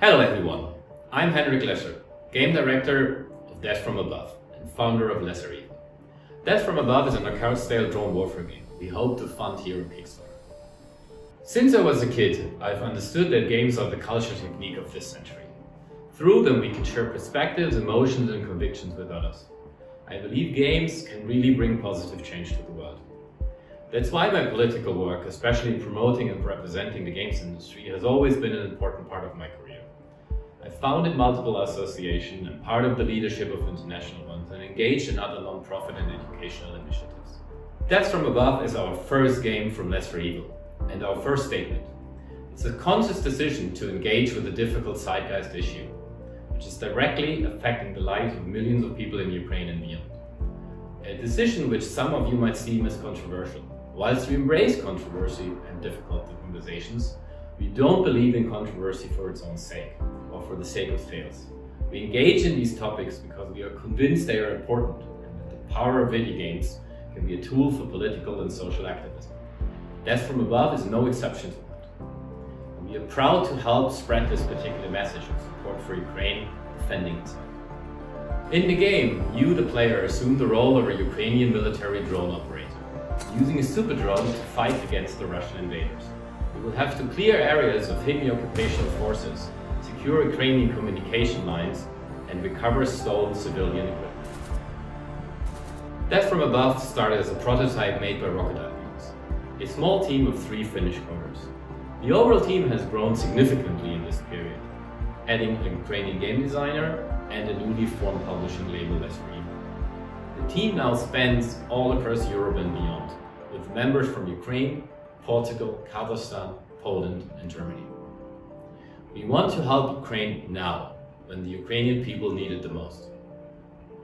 Hello everyone, I'm Henrik Lesser, Game Director of Death from Above and founder of Lesser Evil. Death from Above is an arcade-style drone warfare game we hope to fund here on Kickstarter. Since I was a kid, I've understood that games are the culture technique of this century. Through them we can share perspectives, emotions and convictions with others. I believe games can really bring positive change to the world. That's why my political work, especially in promoting and representing the games industry, has always been an important part of my career. I founded multiple associations and part of the leadership of international ones and engaged in other non-profit and educational initiatives. Death from Above is our first game from Lesser Evil and our first statement. It's a conscious decision to engage with a difficult zeitgeist issue, which is directly affecting the lives of millions of people in Ukraine and beyond. A decision which some of you might see as controversial. Whilst we embrace controversy and difficult conversations, we don't believe in controversy for its own sake or for the sake of tales. We engage in these topics because we are convinced they are important and that the power of video games can be a tool for political and social activism. Death from Above is no exception to that. And we are proud to help spread this particular message of support for Ukraine defending itself. In the game, you, the player, assume the role of a Ukrainian military drone operator, using a super drone to fight against the Russian invaders. We will have to clear areas of hidden occupational forces, secure Ukrainian communication lines, and recover stolen civilian equipment. Death from Above started as a prototype made by Rocket Ideas, a small team of 3 Finnish coders. The overall team has grown significantly in this period, adding a Ukrainian game designer and a newly formed publishing label, Lesser Evil. The team now spans all across Europe and beyond, with members from Ukraine, Portugal, Kazakhstan, Poland and Germany. We want to help Ukraine now, when the Ukrainian people need it the most.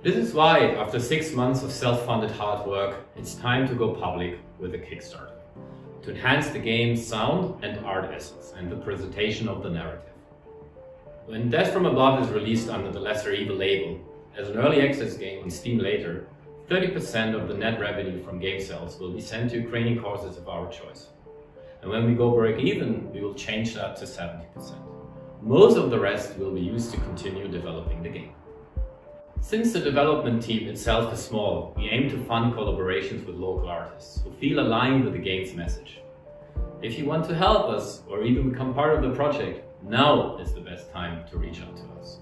This is why, after 6 months of self-funded hard work, it's time to go public with a Kickstarter, to enhance the game's sound and art essence and the presentation of the narrative. When Death from Above is released under the Lesser Evil label, as an early access game on Steam later, 30% of the net revenue from game sales will be sent to Ukrainian causes of our choice. And when we go break even, we will change that to 70%. Most of the rest will be used to continue developing the game. Since the development team itself is small, we aim to fund collaborations with local artists who feel aligned with the game's message. If you want to help us or even become part of the project, now is the best time to reach out to us.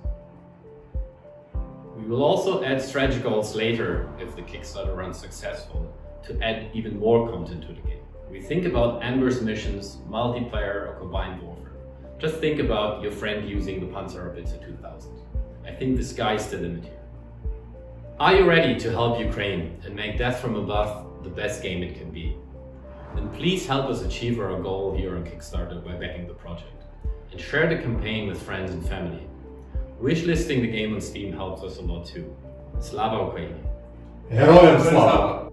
We will also add stretch goals later if the Kickstarter runs successful to add even more content to the game. We think about Amber's missions, multiplayer or combined warfare. Just think about your friend using the Panzerhaubitze 2000. I think the sky's the limit here. Are you ready to help Ukraine and make Death from Above the best game it can be? Then please help us achieve our goal here on Kickstarter by backing the project. And share the campaign with friends and family. Wishlisting the game on Steam helps us a lot too. Slava Ukraini! Героям слава!